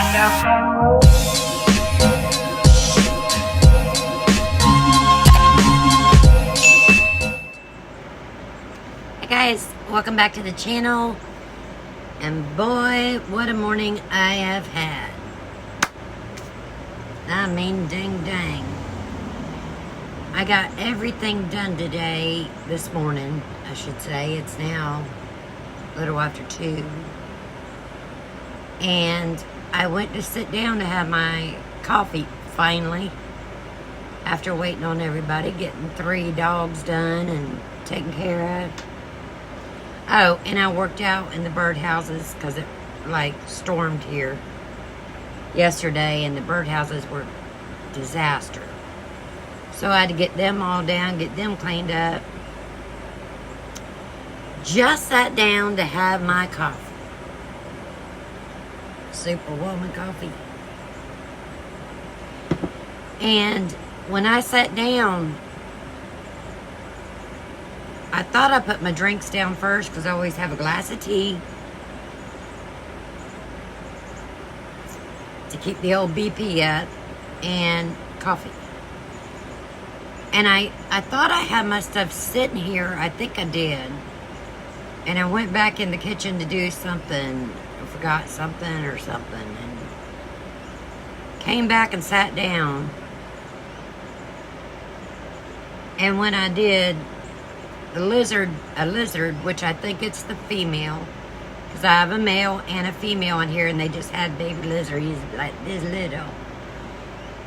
Hey guys, welcome back to the channel. And boy, what a morning I have had. I mean, dang dang. I got everything done today, this morning, I should say. It's now a little after 2. And I went to sit down to have my coffee, finally. After waiting on everybody, getting 3 dogs done and taken care of. Oh, and I worked out in the birdhouses because it, like, stormed here yesterday, and the birdhouses were disaster. So I had to get them all down, get them cleaned up. Just sat down to have my coffee. Superwoman coffee. And when I sat down, I thought I put my drinks down first because I always have a glass of tea to keep the old BP up, and coffee. And I thought I had my stuff sitting here. I think I did. And I went back in the kitchen to do something. I forgot something or something. And came back and sat down. And when I did, a lizard, which I think it's the female, because I have a male and a female in here, and they just had baby lizard. He's like this little.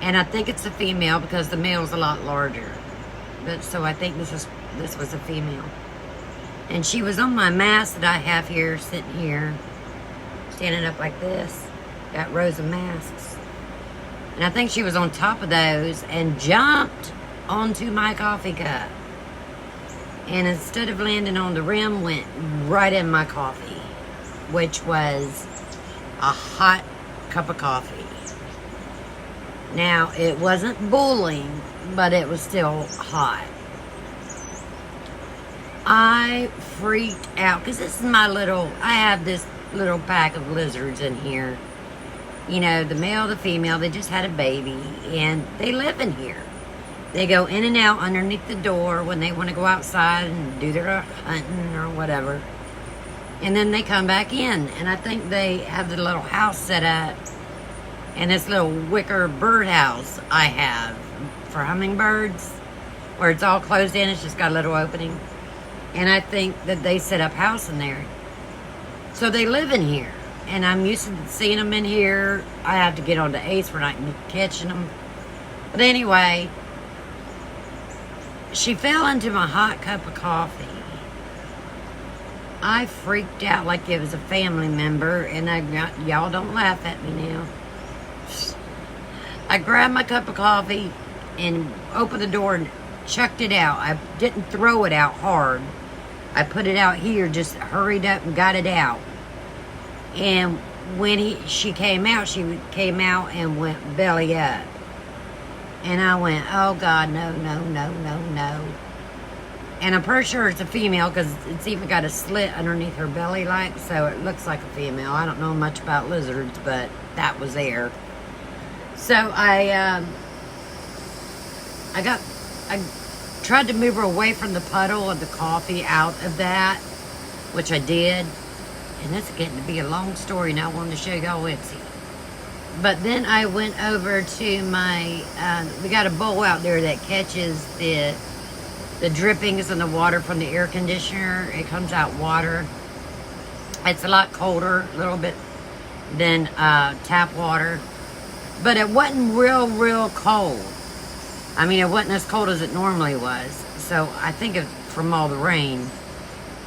And I think it's a female because the male's a lot larger. But so I think this was a female. And she was on my mask that I have here, sitting here, standing up like this. Got rows of masks. And I think she was on top of those and jumped onto my coffee cup. And instead of landing on the rim, went right in my coffee, which was a hot cup of coffee. Now, it wasn't boiling, but it was still hot. I freaked out, because this is my little, I have this little pack of lizards in here. You know, the male, the female, they just had a baby, and they live in here. They go in and out underneath the door when they want to go outside and do their hunting or whatever. And then they come back in. And I think they have the little house set up. And this little wicker birdhouse I have for hummingbirds, where it's all closed in. It's just got a little opening. And I think that they set up house in there. So they live in here. And I'm used to seeing them in here. I have to get on to Ace for not catching them. But anyway, she fell into my hot cup of coffee. I freaked out like it was a family member, and y'all don't laugh at me now. I grabbed my cup of coffee and opened the door and chucked it out. I didn't throw it out hard. I put it out here, just hurried up and got it out. And when she came out and went belly up. And I went, oh God, no, no, no, no, no. And I'm pretty sure it's a female because it's even got a slit underneath her belly, like, so it looks like a female. I don't know much about lizards, but that was there. So I tried to move her away from the puddle of the coffee, out of that, which I did. And this is getting to be a long story, and I wanted to show y'all Etsy. But then I went over to my, we got a bowl out there that catches the drippings and the water from the air conditioner. It comes out water. It's a lot colder, a little bit, than tap water. But it wasn't real cold. I mean, it wasn't as cold as it normally was. So I think it's from all the rain.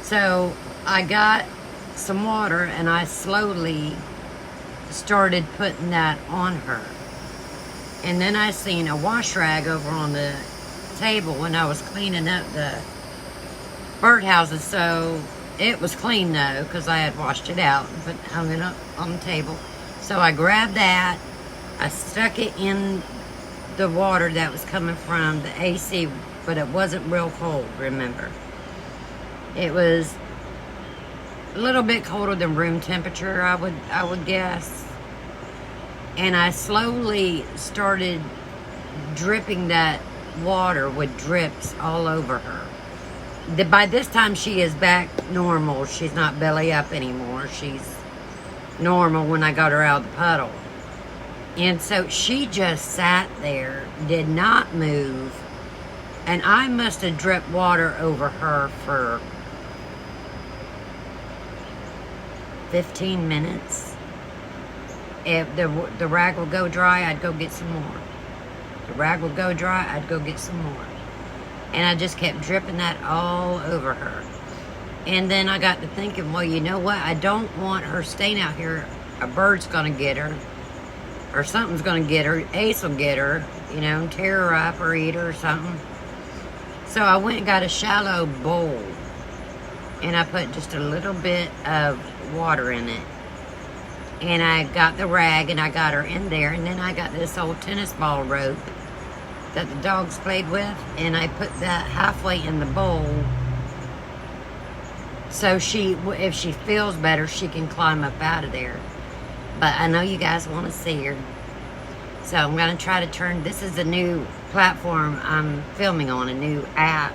So I got some water, and I slowly started putting that on her. And then I seen a wash rag over on the table when I was cleaning up the birdhouses. So it was clean though, because I had washed it out and hung it up on the table. So I grabbed that, I stuck it in the water that was coming from the AC, but it wasn't real cold, remember. It was a little bit colder than room temperature, I would guess. And I slowly started dripping that water with drips all over her. By this time, she is back normal. She's not belly up anymore. She's normal when I got her out of the puddle. And so she just sat there, did not move. And I must have dripped water over her for 15 minutes. If the rag would go dry, I'd go get some more. The rag would go dry, I'd go get some more. And I just kept dripping that all over her. And then I got to thinking, well, you know what? I don't want her staying out here. A bird's going to get her. Or something's going to get her. Ace will get her, you know, tear her up or eat her or something. So I went and got a shallow bowl. And I put just a little bit of water in it. And I got the rag and I got her in there. And then I got this old tennis ball rope that the dogs played with. And I put that halfway in the bowl. So if she feels better, she can climb up out of there. But I know you guys want to see her. So I'm going to try to turn, this is a new platform I'm filming on, a new app.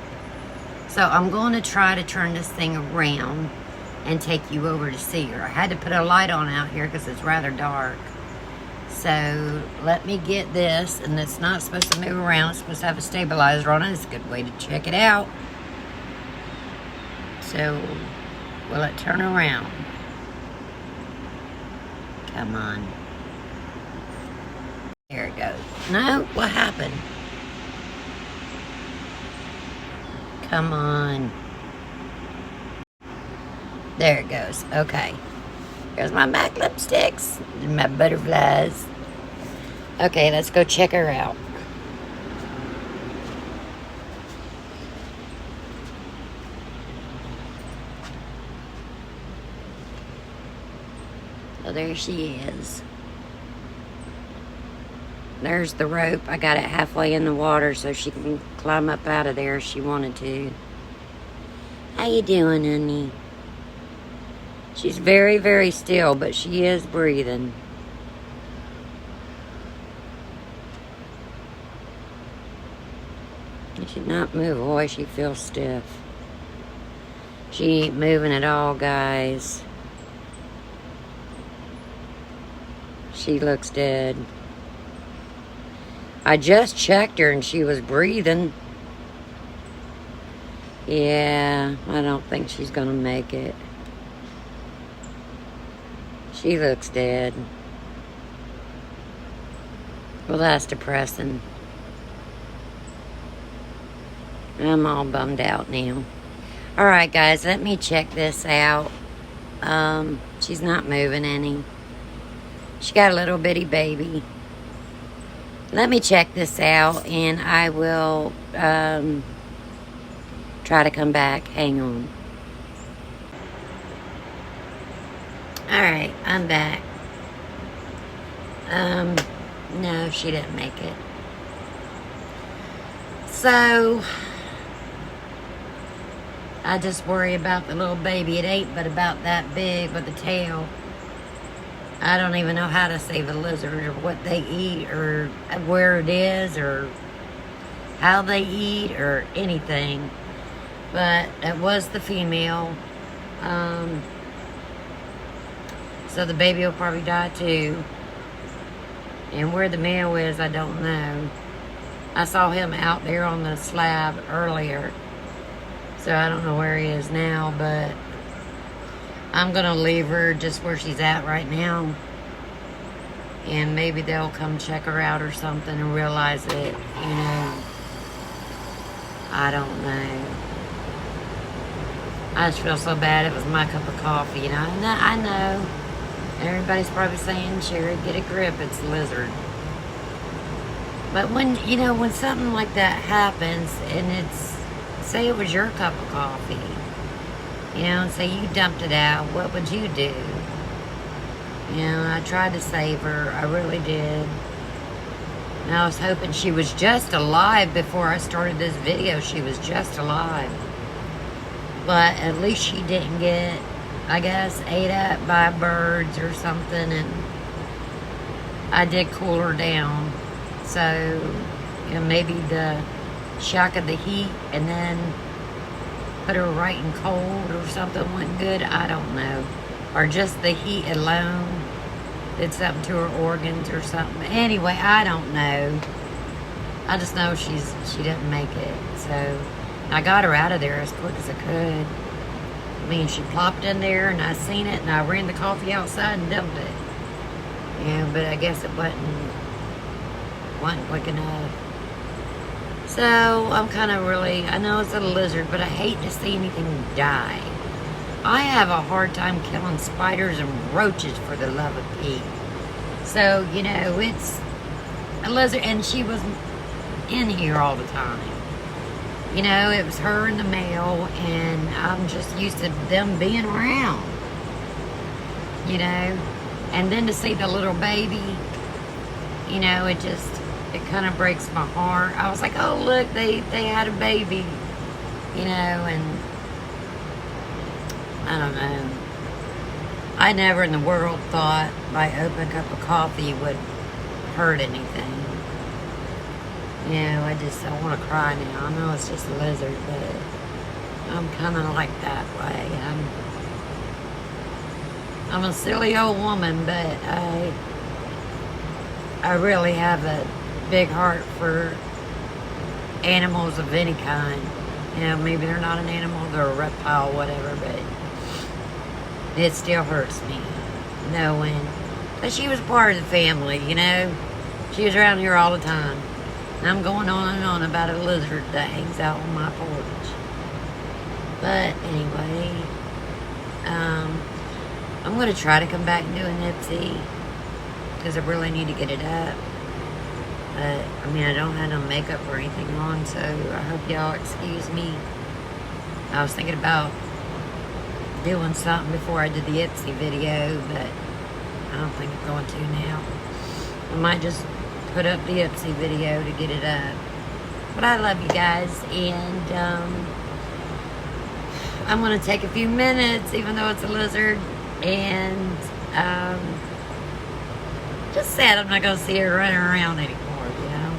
So I'm going to try to turn this thing around and take you over to see her. I had to put a light on out here because it's rather dark. So let me get this, and it's not supposed to move around. It's supposed to have a stabilizer on it. It's a good way to check it out. So will it turn around? Come on. There it goes. No, what happened? Come on. There it goes. Okay. Here's my MAC lipsticks and my butterflies. Okay, let's go check her out. So there she is. There's the rope. I got it halfway in the water so she can climb up out of there if she wanted to. How you doing, honey? She's very, very still, but she is breathing. She should not move. Boy, she feels stiff. She ain't moving at all, guys. She looks dead. I just checked her and she was breathing. Yeah, I don't think she's gonna make it. She looks dead. Well, that's depressing. I'm all bummed out now. Alright, guys, let me check this out. She's not moving any. She got a little bitty baby. Let me check this out, and I will try to come back. Hang on. Alright, I'm back. No, she didn't make it. So, I just worry about the little baby. It ain't but about that big with the tail. I don't even know how to save a lizard or what they eat or where it is or how they eat or anything. But it was the female. So the baby will probably die too. And where the male is, I don't know. I saw him out there on the slab earlier. So I don't know where he is now, but I'm going to leave her just where she's at right now. And maybe they'll come check her out or something and realize it, you know. I don't know. I just feel so bad. It was my cup of coffee, you know. I know. Everybody's probably saying, Sherry, get a grip. It's a lizard. But when, you know, when something like that happens and it's, say it was your cup of coffee, you know, and say you dumped it out, what would you do? You know, I tried to save her. I really did. And I was hoping she was just alive before I started this video. She was just alive. But at least she didn't get, I guess, ate up by birds or something. And I did cool her down. So, you know, maybe the shock of the heat and then put her right in cold or something went good. I don't know. Or just the heat alone did something to her organs or something. Anyway, I don't know. I just know she didn't make it. So I got her out of there as quick as I could. I mean, she plopped in there and I seen it and I ran the coffee outside and dumped it. Yeah, but I guess it wasn't quick enough. So I'm kind of really, I know it's a lizard, but I hate to see anything die. I have a hard time killing spiders and roaches, for the love of Pete. So, you know, it's a lizard, and she was in here all the time. You know, it was her and the male, and I'm just used to them being around. You know, and then to see the little baby, you know, it kind of breaks my heart. I was like, oh, look, they had a baby, you know, and I don't know. I never in the world thought my open cup of coffee would hurt anything. You know, I want to cry now. I know it's just a lizard, but I'm kind of like that way. I'm a silly old woman, but I really have a big heart for animals of any kind. You know, maybe they're not an animal, they're a reptile, whatever, but it still hurts me knowing that she was part of the family, you know. She was around here all the time. And I'm going on and on about a lizard that hangs out on my porch. But anyway, I'm going to try to come back and do an Ipsy because I really need to get it up. But, I mean, I don't have no makeup or anything on, so I hope y'all excuse me. I was thinking about doing something before I did the Ipsy video, but I don't think I'm going to now. I might just put up the Ipsy video to get it up. But I love you guys, and I'm going to take a few minutes, even though it's a lizard, and just sad I'm not going to see her running around anymore, you know.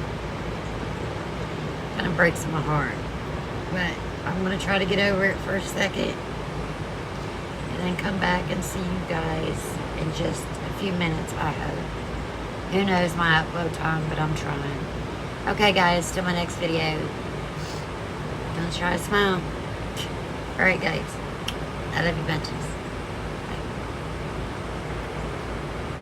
Kind of breaks my heart. But I'm going to try to get over it for a second, and then come back and see you guys in just a few minutes, I hope. Who knows my upload time, but I'm trying. Okay, guys, till my next video. Don't try to smile. Alright, guys. I love you bunches.